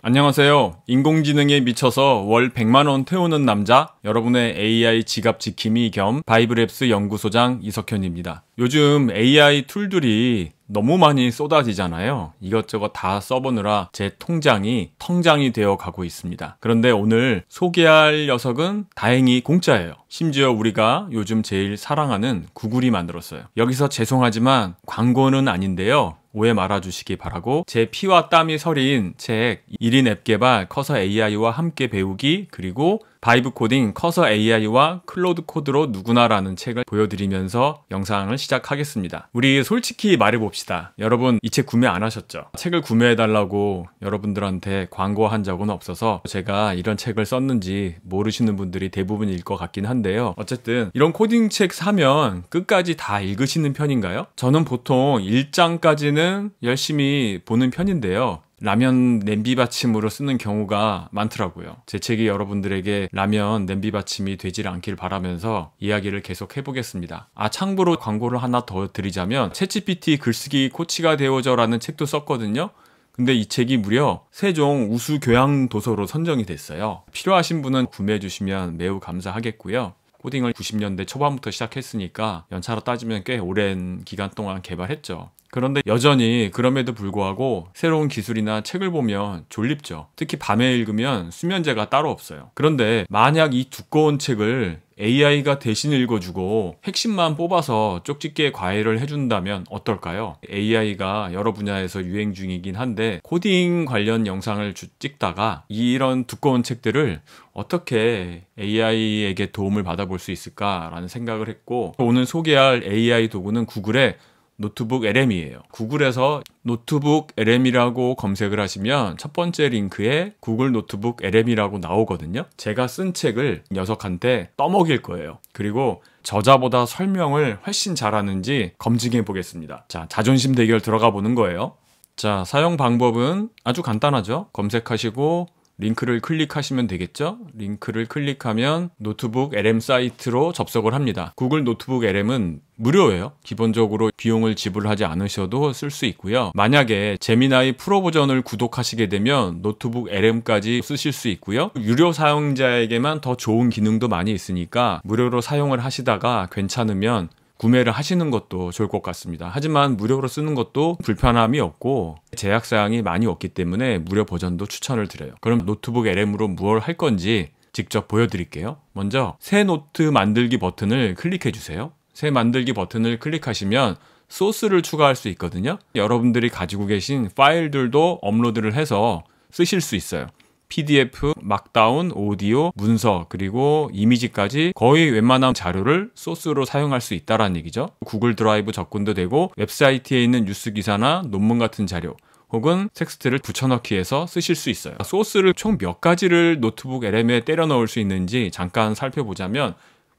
안녕하세요. 인공지능에 미쳐서 월 100만원 태우는 남자, 여러분의 AI 지갑 지킴이 겸 바이브랩스 연구소장 이석현입니다. 요즘 AI 툴들이 너무 많이 쏟아지잖아요. 이것저것 다 써보느라 제 통장이 텅장이 되어 가고 있습니다. 그런데 오늘 소개할 녀석은 다행히 공짜예요. 심지어 우리가 요즘 제일 사랑하는 구글이 만들었어요. 여기서 죄송하지만 광고는 아닌데요. 오해 말아주시기 바라고, 제 피와 땀이 서린 책 1인 앱 개발 커서 AI와 함께 배우기, 그리고 바이브 코딩 커서 AI와 클로드 코드로 누구나라는 책을 보여드리면서 영상을 시작하겠습니다. 우리 솔직히 말해봅시다. 여러분 이 책 구매 안 하셨죠? 책을 구매해달라고 여러분들한테 광고한 적은 없어서 제가 이런 책을 썼는지 모르시는 분들이 대부분일 것 같긴 한데요. 어쨌든 이런 코딩 책 사면 끝까지 다 읽으시는 편인가요? 저는 보통 1장까지는 열심히 보는 편인데요. 라면 냄비 받침으로 쓰는 경우가 많더라고요. 제 책이 여러분들에게 라면 냄비 받침이 되질 않길 바라면서 이야기를 계속 해보겠습니다. 참고로 광고를 하나 더 드리자면 챗GPT 글쓰기 코치가 되어줘 라는 책도 썼거든요. 근데 이 책이 무려 세종 우수 교양 도서로 선정이 됐어요. 필요하신 분은 구매해 주시면 매우 감사하겠고요. 코딩을 90년대 초반부터 시작했으니까 연차로 따지면 꽤 오랜 기간 동안 개발했죠. 그런데 여전히 그럼에도 불구하고 새로운 기술이나 책을 보면 졸립죠. 특히 밤에 읽으면 수면제가 따로 없어요. 그런데 만약 이 두꺼운 책을 AI가 대신 읽어주고 핵심만 뽑아서 쪽집게 과외를 해준다면 어떨까요? AI가 여러 분야에서 유행 중이긴 한데 코딩 관련 영상을 찍다가 이런 두꺼운 책들을 어떻게 AI에게 도움을 받아볼 수 있을까라는 생각을 했고, 오늘 소개할 AI 도구는 구글의 노트북 LM이에요. 구글에서 노트북 LM이라고 검색을 하시면 첫 번째 링크에 구글 노트북 LM이라고 나오거든요. 제가 쓴 책을 녀석한테 떠먹일 거예요. 그리고 저자보다 설명을 훨씬 잘하는지 검증해 보겠습니다. 자, 자존심 대결 들어가 보는 거예요. 자, 사용 방법은 아주 간단하죠. 검색하시고 링크를 클릭하시면 되겠죠? 링크를 클릭하면 노트북 LM 사이트로 접속을 합니다. 구글 노트북 LM은 무료예요. 기본적으로 비용을 지불하지 않으셔도 쓸 수 있고요. 만약에 제미나이 프로 버전을 구독하시게 되면 노트북 LM까지 쓰실 수 있고요. 유료 사용자에게만 더 좋은 기능도 많이 있으니까 무료로 사용을 하시다가 괜찮으면 구매를 하시는 것도 좋을 것 같습니다. 하지만 무료로 쓰는 것도 불편함이 없고 제약사항이 많이 없기 때문에 무료 버전도 추천을 드려요. 그럼 노트북 LM으로 무엇을 할 건지 직접 보여드릴게요. 먼저 새 노트 만들기 버튼을 클릭해 주세요. 새 만들기 버튼을 클릭하시면 소스를 추가할 수 있거든요. 여러분들이 가지고 계신 파일들도 업로드를 해서 쓰실 수 있어요. PDF, 막다운, 오디오, 문서, 그리고 이미지까지 거의 웬만한 자료를 소스로 사용할 수 있다는 얘기죠. 구글 드라이브 접근도 되고 웹사이트에 있는 뉴스 기사나 논문 같은 자료 혹은 텍스트를 붙여넣기 해서 쓰실 수 있어요. 소스를 총 몇 가지를 노트북 LM에 때려 넣을 수 있는지 잠깐 살펴보자면,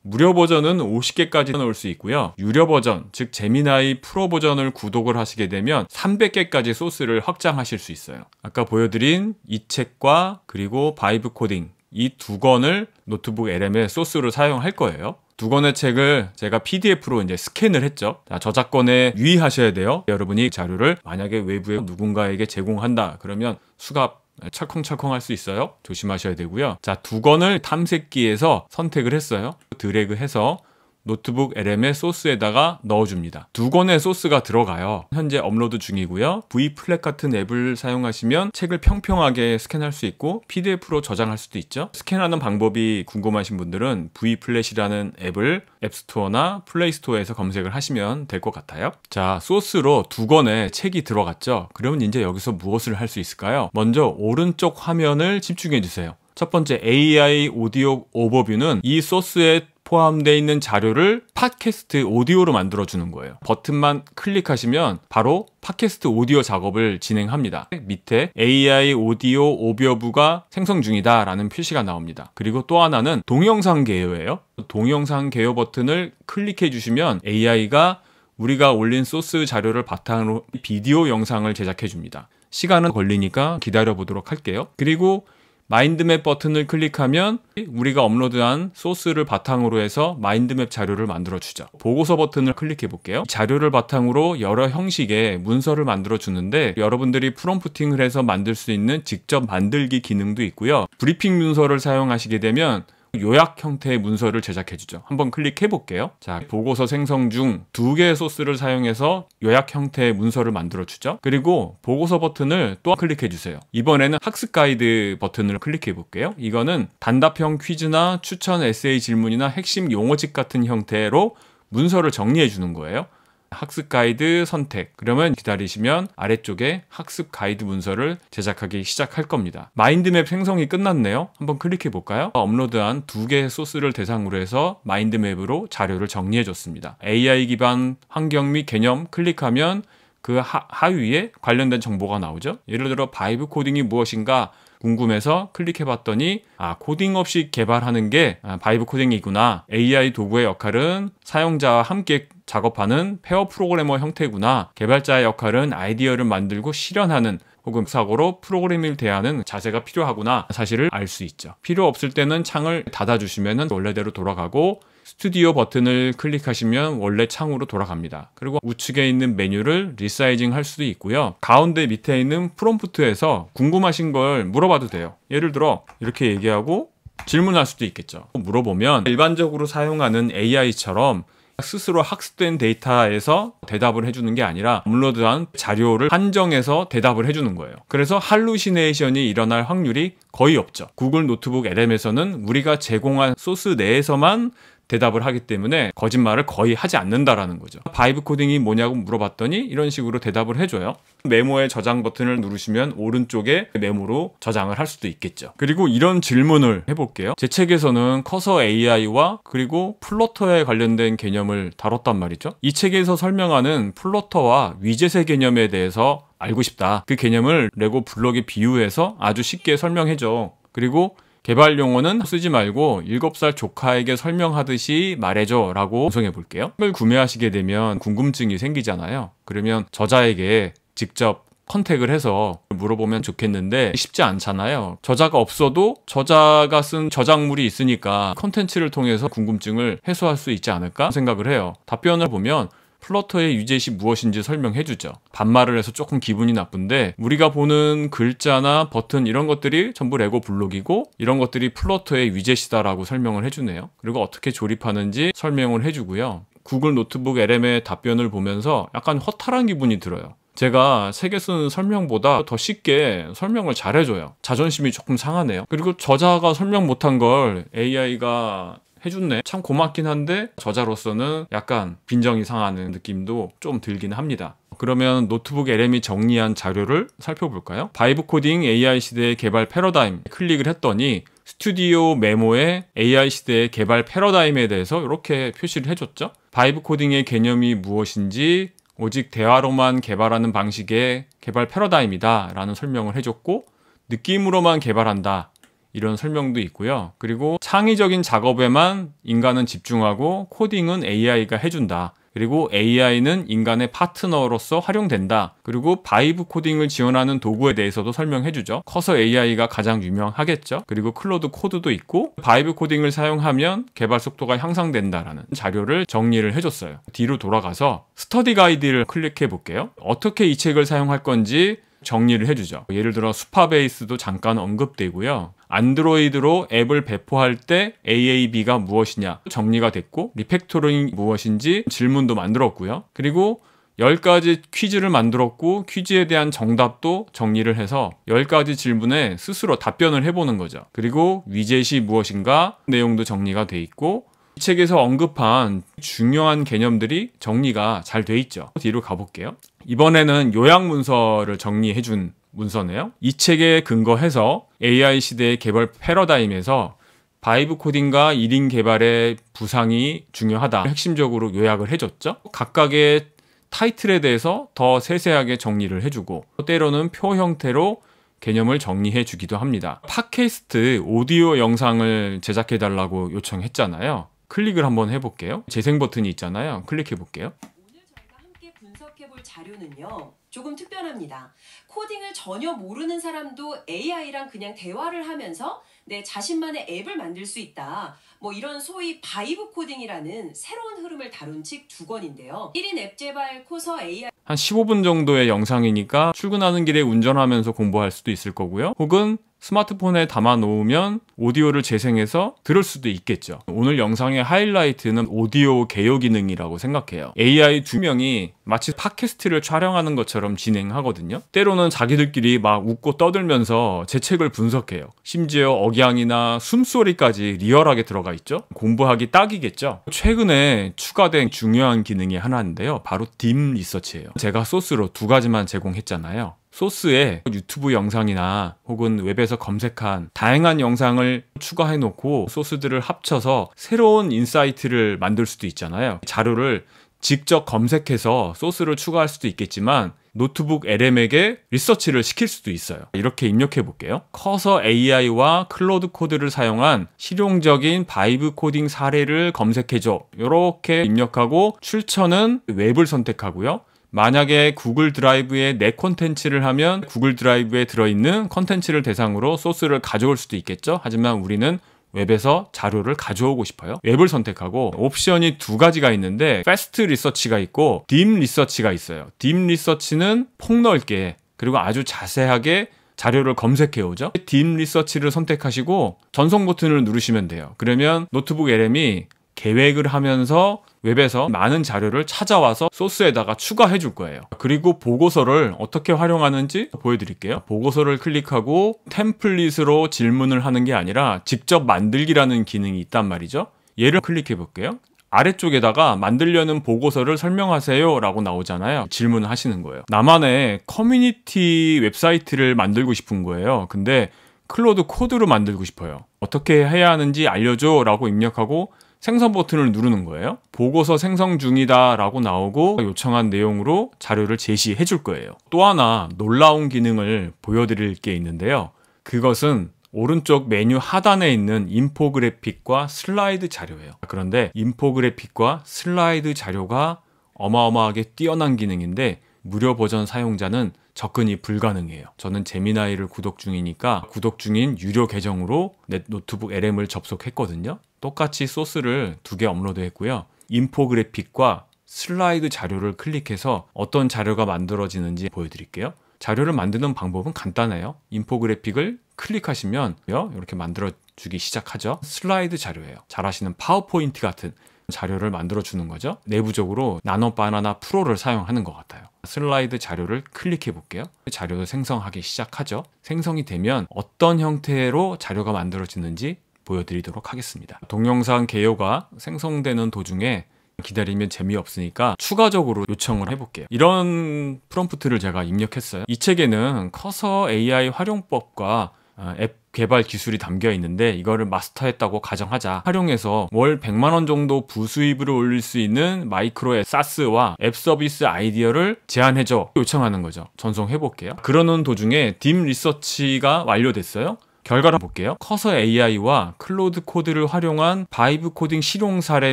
무료 버전은 50개까지 넣을 수 있고요. 유료 버전, 즉 제미나이 프로 버전을 구독을 하시게 되면 300개까지 소스를 확장하실 수 있어요. 아까 보여드린 이 책과 그리고 바이브 코딩, 이 두 권을 노트북 LM의 소스로 사용할 거예요. 두 권의 책을 제가 PDF로 이제 스캔을 했죠. 자, 저작권에 유의하셔야 돼요. 여러분이 자료를 만약에 외부에 누군가에게 제공한다 그러면 수갑 철컹철컹 할 수 있어요. 조심하셔야 되고요. 자, 두 권을 탐색기에서 선택을 했어요. 드래그해서 노트북 LM의 소스에다가 넣어줍니다. 두 권의 소스가 들어가요. 현재 업로드 중이고요. V플랫 같은 앱을 사용하시면 책을 평평하게 스캔할 수 있고 PDF로 저장할 수도 있죠. 스캔하는 방법이 궁금하신 분들은 V플랫이라는 앱을 앱스토어나 플레이스토어에서 검색을 하시면 될 것 같아요. 자, 소스로 두 권의 책이 들어갔죠. 그러면 이제 여기서 무엇을 할 수 있을까요? 먼저 오른쪽 화면을 집중해 주세요. 첫 번째 AI 오디오 오버뷰는 이 소스에 포함되어 있는 자료를 팟캐스트 오디오로 만들어주는 거예요. 버튼만 클릭하시면 바로 팟캐스트 오디오 작업을 진행합니다. 밑에 AI 오디오 오버뷰가 생성 중이다 라는 표시가 나옵니다. 그리고 또 하나는 동영상 개요예요. 동영상 개요 버튼을 클릭해 주시면 AI가 우리가 올린 소스 자료를 바탕으로 비디오 영상을 제작해 줍니다. 시간은 걸리니까 기다려 보도록 할게요. 그리고 마인드맵 버튼을 클릭하면 우리가 업로드한 소스를 바탕으로 해서 마인드맵 자료를 만들어 주죠. 보고서 버튼을 클릭해 볼게요. 자료를 바탕으로 여러 형식의 문서를 만들어 주는데 여러분들이 프롬프팅을 해서 만들 수 있는 직접 만들기 기능도 있고요. 브리핑 문서를 사용하시게 되면 요약 형태의 문서를 제작해 주죠. 한번 클릭해 볼게요. 자, 보고서 생성 중 2개의 소스를 사용해서 요약 형태의 문서를 만들어 주죠. 그리고 보고서 버튼을 또 클릭해 주세요. 이번에는 학습 가이드 버튼을 클릭해 볼게요. 이거는 단답형 퀴즈나 추천 에세이 질문이나 핵심 용어집 같은 형태로 문서를 정리해 주는 거예요. 학습 가이드 선택. 그러면 기다리시면 아래쪽에 학습 가이드 문서를 제작하기 시작할 겁니다. 마인드맵 생성이 끝났네요. 한번 클릭해 볼까요? 업로드한 2개의 소스를 대상으로 해서 마인드맵으로 자료를 정리해 줬습니다. AI 기반 환경 및 개념 클릭하면 그 하위에 관련된 정보가 나오죠. 예를 들어 바이브 코딩이 무엇인가 궁금해서 클릭해 봤더니 코딩 없이 개발하는 게 바이브 코딩이구나. AI 도구의 역할은 사용자와 함께 작업하는 페어 프로그래머 형태구나. 개발자의 역할은 아이디어를 만들고 실현하는 혹은 사고로 프로그래밍을 대하는 자세가 필요하구나 사실을 알 수 있죠. 필요 없을 때는 창을 닫아주시면 원래대로 돌아가고 스튜디오 버튼을 클릭하시면 원래 창으로 돌아갑니다. 그리고 우측에 있는 메뉴를 리사이징 할 수도 있고요. 가운데 밑에 있는 프롬프트에서 궁금하신 걸 물어봐도 돼요. 예를 들어 이렇게 얘기하고 질문할 수도 있겠죠. 물어보면 일반적으로 사용하는 AI처럼 스스로 학습된 데이터에서 대답을 해주는 게 아니라 업로드한 자료를 한정해서 대답을 해주는 거예요. 그래서 할루시네이션이 일어날 확률이 거의 없죠. 구글 노트북 LM에서는 우리가 제공한 소스 내에서만 대답을 하기 때문에 거짓말을 거의 하지 않는다라는 거죠. 바이브 코딩이 뭐냐고 물어봤더니 이런 식으로 대답을 해줘요. 메모의 저장 버튼을 누르시면 오른쪽에 메모로 저장을 할 수도 있겠죠. 그리고 이런 질문을 해볼게요. 제 책에서는 커서 AI와 그리고 플러터에 관련된 개념을 다뤘단 말이죠. 이 책에서 설명하는 플러터와 위젯의 개념에 대해서 알고 싶다. 그 개념을 레고 블록에 비유해서 아주 쉽게 설명해줘. 그리고 개발 용어는 쓰지 말고 7살 조카에게 설명하듯이 말해줘 라고 구성해 볼게요. 책을 구매하시게 되면 궁금증이 생기잖아요. 그러면 저자에게 직접 컨택을 해서 물어보면 좋겠는데 쉽지 않잖아요. 저자가 없어도 저자가 쓴 저작물이 있으니까 컨텐츠를 통해서 궁금증을 해소할 수 있지 않을까 생각을 해요. 답변을 보면 플러터의 위젯이 무엇인지 설명해주죠. 반말을 해서 조금 기분이 나쁜데 우리가 보는 글자나 버튼 이런 것들이 전부 레고 블록이고 이런 것들이 플러터의 위젯이다라고 설명을 해주네요. 그리고 어떻게 조립하는지 설명을 해주고요. 구글 노트북 LM의 답변을 보면서 약간 허탈한 기분이 들어요. 제가 책에 쓴 설명보다 더 쉽게 설명을 잘해줘요. 자존심이 조금 상하네요. 그리고 저자가 설명 못한 걸 AI가 해줬네. 참 고맙긴 한데 저자로서는 약간 빈정이 상하는 느낌도 좀 들긴 합니다. 그러면 노트북 LM이 정리한 자료를 살펴볼까요? 바이브 코딩 AI 시대의 개발 패러다임 클릭을 했더니 스튜디오 메모에 AI 시대의 개발 패러다임에 대해서 이렇게 표시를 해줬죠. 바이브 코딩의 개념이 무엇인지 오직 대화로만 개발하는 방식의 개발 패러다임이다 라는 설명을 해줬고 느낌으로만 개발한다 이런 설명도 있고요. 그리고 창의적인 작업에만 인간은 집중하고 코딩은 AI가 해준다. 그리고 AI는 인간의 파트너로서 활용된다. 그리고 바이브 코딩을 지원하는 도구에 대해서도 설명해주죠. 커서 AI가 가장 유명하겠죠. 그리고 클로드 코드도 있고 바이브 코딩을 사용하면 개발 속도가 향상된다라는 자료를 정리를 해줬어요. 뒤로 돌아가서 스터디 가이드를 클릭해 볼게요. 어떻게 이 책을 사용할 건지 정리를 해주죠. 예를 들어 수파베이스도 잠깐 언급되고요. 안드로이드로 앱을 배포할 때 AAB가 무엇이냐 정리가 됐고 리팩토링이 무엇인지 질문도 만들었고요. 그리고 10가지 퀴즈를 만들었고 퀴즈에 대한 정답도 정리를 해서 10가지 질문에 스스로 답변을 해보는 거죠. 그리고 위젯이 무엇인가 내용도 정리가 돼 있고 이 책에서 언급한 중요한 개념들이 정리가 잘 돼 있죠. 뒤로 가볼게요. 이번에는 요약 문서를 정리해준 문서네요. 이 책에 근거해서 AI 시대의 개발 패러다임에서 바이브 코딩과 1인 개발의 부상이 중요하다. 핵심적으로 요약을 해줬죠. 각각의 타이틀에 대해서 더 세세하게 정리를 해주고 때로는 표 형태로 개념을 정리해 주기도 합니다. 팟캐스트 오디오 영상을 제작해 달라고 요청했잖아요. 클릭을 한번 해볼게요. 재생 버튼이 있잖아요. 클릭해 볼게요. 오늘 저희가 함께 분석해 볼 자료는요, 조금 특별합니다. 코딩을 전혀 모르는 사람도 AI랑 그냥 대화를 하면서 내 자신만의 앱을 만들 수 있다. 뭐 이런 소위 바이브 코딩이라는 새로운 흐름을 다룬 책 2권인데요. 1인 앱 개발 코서 AI 한 15분 정도의 영상이니까 출근하는 길에 운전하면서 공부할 수도 있을 거고요. 혹은 스마트폰에 담아 놓으면 오디오를 재생해서 들을 수도 있겠죠. 오늘 영상의 하이라이트는 오디오 개요 기능이라고 생각해요. AI 2명이 마치 팟캐스트를 촬영하는 것처럼 진행하거든요. 때로는 자기들끼리 막 웃고 떠들면서 제 책을 분석해요. 심지어 억양이나 숨소리까지 리얼하게 들어가 있죠. 공부하기 딱이겠죠. 최근에 추가된 중요한 기능이 하나인데요. 바로 딥 리서치예요. 제가 소스로 2가지만 제공했잖아요. 소스에 유튜브 영상이나 혹은 웹에서 검색한 다양한 영상을 추가해 놓고 소스들을 합쳐서 새로운 인사이트를 만들 수도 있잖아요. 자료를 직접 검색해서 소스를 추가할 수도 있겠지만 노트북 LM에게 리서치를 시킬 수도 있어요. 이렇게 입력해 볼게요. 커서 AI와 클로드 코드를 사용한 실용적인 바이브 코딩 사례를 검색해줘. 이렇게 입력하고 출처는 웹을 선택하고요. 만약에 구글 드라이브에 내 콘텐츠를 하면 구글 드라이브에 들어있는 콘텐츠를 대상으로 소스를 가져올 수도 있겠죠. 하지만 우리는 웹에서 자료를 가져오고 싶어요. 웹을 선택하고 옵션이 2가지가 있는데 패스트 리서치가 있고 딥 리서치가 있어요. 딥 리서치는 폭넓게 그리고 아주 자세하게 자료를 검색해 오죠. 딥 리서치를 선택하시고 전송 버튼을 누르시면 돼요. 그러면 노트북 LM이 계획을 하면서 웹에서 많은 자료를 찾아와서 소스에다가 추가해 줄 거예요. 그리고 보고서를 어떻게 활용하는지 보여드릴게요. 보고서를 클릭하고 템플릿으로 질문을 하는 게 아니라 직접 만들기라는 기능이 있단 말이죠. 얘를 클릭해 볼게요. 아래쪽에다가 만들려는 보고서를 설명하세요 라고 나오잖아요. 질문을 하시는 거예요. 나만의 커뮤니티 웹사이트를 만들고 싶은 거예요. 근데 클로드 코드로 만들고 싶어요. 어떻게 해야 하는지 알려줘 라고 입력하고 생성 버튼을 누르는 거예요. 보고서 생성 중이다 라고 나오고 요청한 내용으로 자료를 제시해 줄 거예요. 또 하나 놀라운 기능을 보여드릴 게 있는데요. 그것은 오른쪽 메뉴 하단에 있는 인포그래픽과 슬라이드 자료예요. 그런데 인포그래픽과 슬라이드 자료가 어마어마하게 뛰어난 기능인데 무료 버전 사용자는 접근이 불가능해요. 저는 제미나이를 구독 중이니까 구독 중인 유료 계정으로 내 노트북 LM을 접속했거든요. 똑같이 소스를 2개 업로드했고요. 인포그래픽과 슬라이드 자료를 클릭해서 어떤 자료가 만들어지는지 보여드릴게요. 자료를 만드는 방법은 간단해요. 인포그래픽을 클릭하시면 이렇게 만들어주기 시작하죠. 슬라이드 자료예요. 잘 아시는 파워포인트 같은 자료를 만들어주는 거죠. 내부적으로 나노바나나 프로를 사용하는 것 같아요. 슬라이드 자료를 클릭해 볼게요. 자료를 생성하기 시작하죠. 생성이 되면 어떤 형태로 자료가 만들어지는지 보여드리도록 하겠습니다. 동영상 개요가 생성되는 도중에 기다리면 재미없으니까 추가적으로 요청을 해볼게요. 이런 프롬프트를 제가 입력했어요. 이 책에는 커서 AI 활용법과 앱 개발 기술이 담겨 있는데 이거를 마스터했다고 가정하자. 활용해서 월 100만원 정도 부수입을 올릴 수 있는 마이크로의 사스와 앱 서비스 아이디어를 제안해줘 요청하는 거죠. 전송해볼게요. 그러는 도중에 딥 리서치가 완료됐어요. 결과를 볼게요. 커서 AI와 클로드 코드를 활용한 바이브 코딩 실용 사례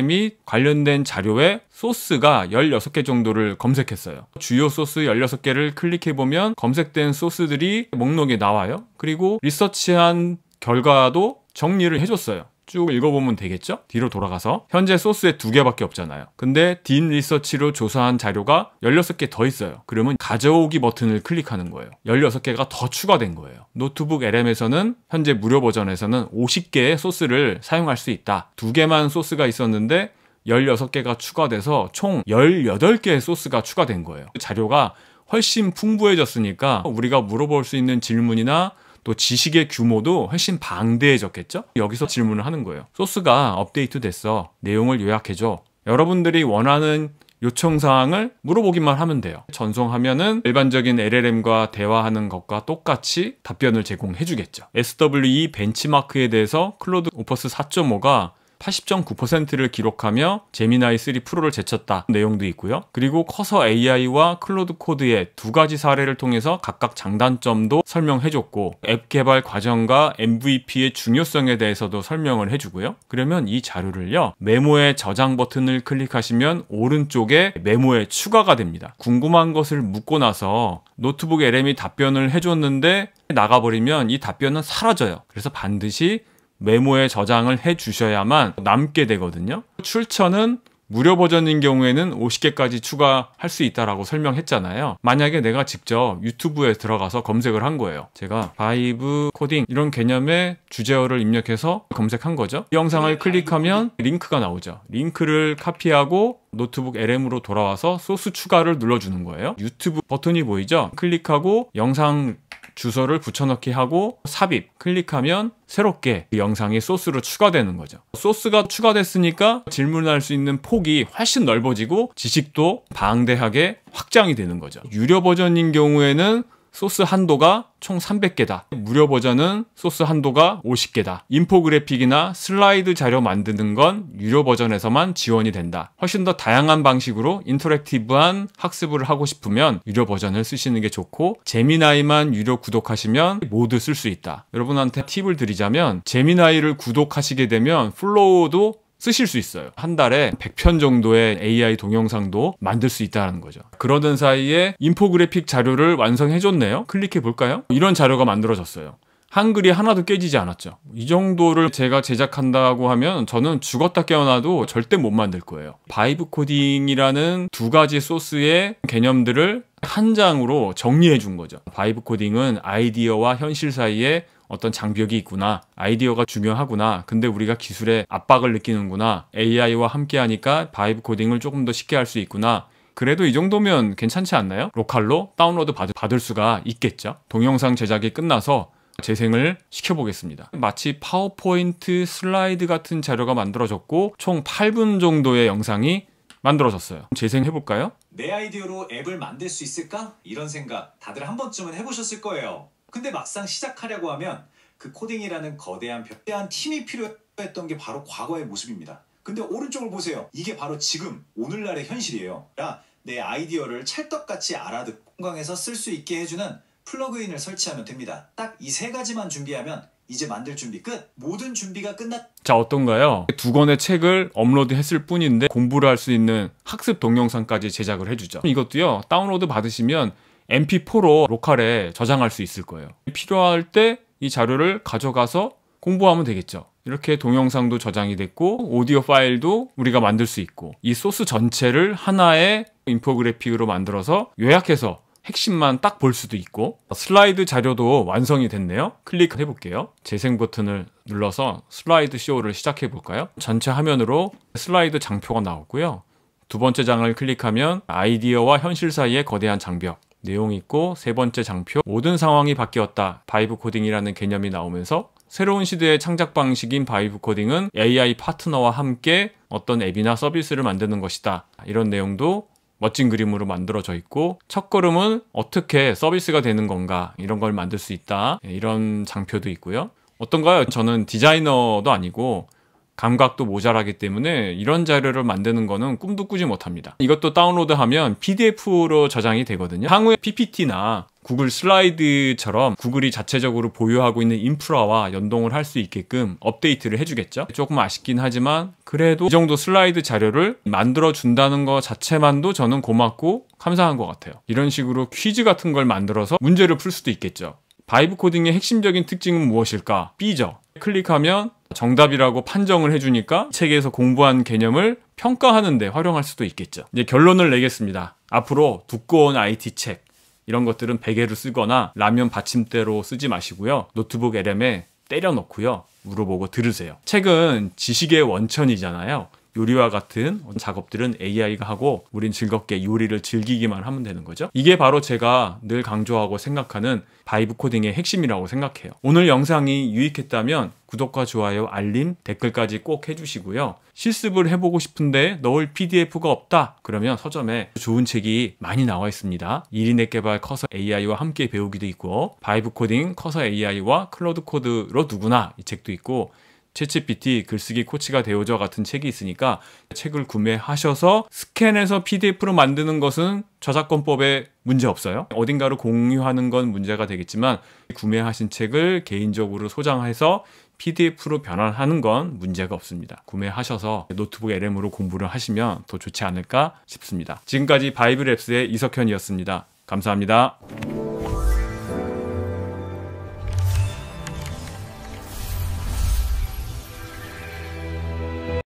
및 관련된 자료의 소스가 16개 정도를 검색했어요. 주요 소스 16개를 클릭해보면 검색된 소스들이 목록에 나와요. 그리고 리서치한 결과도 정리를 해줬어요. 쭉 읽어보면 되겠죠? 뒤로 돌아가서 현재 소스에 2개밖에 없잖아요. 근데 딥 리서치로 조사한 자료가 16개 더 있어요. 그러면 가져오기 버튼을 클릭하는 거예요. 16개가 더 추가된 거예요. 노트북 LM에서는 현재 무료 버전에서는 50개의 소스를 사용할 수 있다. 2개만 소스가 있었는데 16개가 추가돼서 총 18개의 소스가 추가된 거예요. 자료가 훨씬 풍부해졌으니까 우리가 물어볼 수 있는 질문이나 또 지식의 규모도 훨씬 방대해졌겠죠? 여기서 질문을 하는 거예요. 소스가 업데이트 됐어. 내용을 요약해줘. 여러분들이 원하는 요청사항을 물어보기만 하면 돼요. 전송하면은 일반적인 LLM과 대화하는 것과 똑같이 답변을 제공해 주겠죠. SWE 벤치마크에 대해서 클로드 오퍼스 4.5가 80.9%를 기록하며 제미나이 3 프로를 제쳤다 내용도 있고요. 그리고 커서 AI와 클로드 코드의 두 가지 사례를 통해서 각각 장단점도 설명해줬고 앱 개발 과정과 MVP의 중요성에 대해서도 설명을 해주고요. 그러면 이 자료를요, 메모의 저장 버튼을 클릭하시면 오른쪽에 메모에 추가가 됩니다. 궁금한 것을 묻고 나서 노트북 LM이 답변을 해줬는데 나가버리면 이 답변은 사라져요. 그래서 반드시 메모에 저장을 해 주셔야만 남게 되거든요. 출처는 무료 버전인 경우에는 50개까지 추가할 수 있다라고 설명했잖아요. 만약에 내가 직접 유튜브에 들어가서 검색을 한 거예요. 제가 바이브 코딩 이런 개념의 주제어를 입력해서 검색한 거죠. 이 영상을 클릭하면 링크가 나오죠. 링크를 카피하고 노트북 LM으로 돌아와서 소스 추가를 눌러주는 거예요. 유튜브 버튼이 보이죠? 클릭하고 영상 주소를 붙여넣기 하고 삽입 클릭하면 새롭게 그 영상이 소스로 추가되는 거죠. 소스가 추가됐으니까 질문할 수 있는 폭이 훨씬 넓어지고 지식도 방대하게 확장이 되는 거죠. 유료 버전인 경우에는 소스 한도가 총 300개다. 무료 버전은 소스 한도가 50개다. 인포그래픽이나 슬라이드 자료 만드는 건 유료 버전에서만 지원이 된다. 훨씬 더 다양한 방식으로 인터랙티브한 학습을 하고 싶으면 유료 버전을 쓰시는 게 좋고, 제미나이만 유료 구독하시면 모두 쓸 수 있다. 여러분한테 팁을 드리자면 제미나이를 구독하시게 되면 플로우도 쓰실 수 있어요. 한 달에 100편 정도의 AI 동영상도 만들 수 있다는 거죠. 그러던 사이에 인포그래픽 자료를 완성해줬네요. 클릭해 볼까요? 이런 자료가 만들어졌어요. 한글이 하나도 깨지지 않았죠. 이 정도를 제가 제작한다고 하면 저는 죽었다 깨어나도 절대 못 만들 거예요. 바이브 코딩이라는 두 가지 소스의 개념들을 한 장으로 정리해 준 거죠. 바이브 코딩은 아이디어와 현실 사이에 어떤 장벽이 있구나. 아이디어가 중요하구나. 근데 우리가 기술에 압박을 느끼는구나. AI와 함께 하니까 바이브 코딩을 조금 더 쉽게 할 수 있구나. 그래도 이 정도면 괜찮지 않나요? 로컬로 다운로드 받을 수가 있겠죠. 동영상 제작이 끝나서 재생을 시켜보겠습니다. 마치 파워포인트 슬라이드 같은 자료가 만들어졌고 총 8분 정도의 영상이 만들어졌어요. 재생해볼까요? 내 아이디어로 앱을 만들 수 있을까? 이런 생각 다들 한 번쯤은 해보셨을 거예요. 근데 막상 시작하려고 하면 그 코딩이라는 거대한 팀이 필요했던 게 바로 과거의 모습입니다. 근데 오른쪽을 보세요. 이게 바로 지금 오늘날의 현실이에요. 내 아이디어를 찰떡같이 알아듣고 공강에서 쓸 수 있게 해주는 플러그인을 설치하면 됩니다. 딱 이 세 가지만 준비하면 이제 만들 준비 끝. 모든 준비가 끝났. 자, 어떤가요? 두 권의 책을 업로드했을 뿐인데 공부를 할 수 있는 학습 동영상까지 제작을 해주죠. 이것도요, 다운로드 받으시면 MP4로 로컬에 저장할 수 있을 거예요. 필요할 때 이 자료를 가져가서 공부하면 되겠죠. 이렇게 동영상도 저장이 됐고 오디오 파일도 우리가 만들 수 있고 이 소스 전체를 하나의 인포그래픽으로 만들어서 요약해서 핵심만 딱 볼 수도 있고 슬라이드 자료도 완성이 됐네요. 클릭해 볼게요. 재생 버튼을 눌러서 슬라이드 쇼를 시작해 볼까요? 전체 화면으로 슬라이드 장표가 나오고요. 두 번째 장을 클릭하면 아이디어와 현실 사이의 거대한 장벽, 내용 있고 세 번째 장표, 모든 상황이 바뀌었다. 바이브 코딩이라는 개념이 나오면서 새로운 시대의 창작 방식인 바이브 코딩은 AI 파트너와 함께 어떤 앱이나 서비스를 만드는 것이다. 이런 내용도 멋진 그림으로 만들어져 있고 첫걸음은 어떻게 서비스가 되는 건가 이런 걸 만들 수 있다. 이런 장표도 있고요. 어떤가요? 저는 디자이너도 아니고 감각도 모자라기 때문에 이런 자료를 만드는 거는 꿈도 꾸지 못합니다. 이것도 다운로드하면 PDF로 저장이 되거든요. 향후에 PPT나 구글 슬라이드처럼 구글이 자체적으로 보유하고 있는 인프라와 연동을 할 수 있게끔 업데이트를 해주겠죠. 조금 아쉽긴 하지만 그래도 이 정도 슬라이드 자료를 만들어준다는 것 자체만도 저는 고맙고 감사한 것 같아요. 이런 식으로 퀴즈 같은 걸 만들어서 문제를 풀 수도 있겠죠. 바이브 코딩의 핵심적인 특징은 무엇일까? B죠. 클릭하면 정답이라고 판정을 해주니까 책에서 공부한 개념을 평가하는 데 활용할 수도 있겠죠. 이제 결론을 내겠습니다. 앞으로 두꺼운 IT 책 이런 것들은 베개로 쓰거나 라면 받침대로 쓰지 마시고요. 노트북 LM에 때려 넣고요. 물어보고 들으세요. 책은 지식의 원천이잖아요. 요리와 같은 작업들은 AI가 하고 우린 즐겁게 요리를 즐기기만 하면 되는 거죠. 이게 바로 제가 늘 강조하고 생각하는 바이브 코딩의 핵심이라고 생각해요. 오늘 영상이 유익했다면 구독과 좋아요, 알림, 댓글까지 꼭 해주시고요. 실습을 해보고 싶은데 넣을 PDF가 없다? 그러면 서점에 좋은 책이 많이 나와 있습니다. 1인 앱 개발 커서 AI와 함께 배우기도 있고 바이브 코딩 커서 AI와 클로드 코드로 누구나 이 책도 있고 챗GPT 글쓰기 코치가 되어줘 같은 책이 있으니까 책을 구매하셔서 스캔해서 PDF로 만드는 것은 저작권법에 문제 없어요. 어딘가로 공유하는 건 문제가 되겠지만 구매하신 책을 개인적으로 소장해서 PDF로 변환하는 건 문제가 없습니다. 구매하셔서 노트북 LM으로 공부를 하시면 더 좋지 않을까 싶습니다. 지금까지 바이블 앱스의 이석현이었습니다. 감사합니다.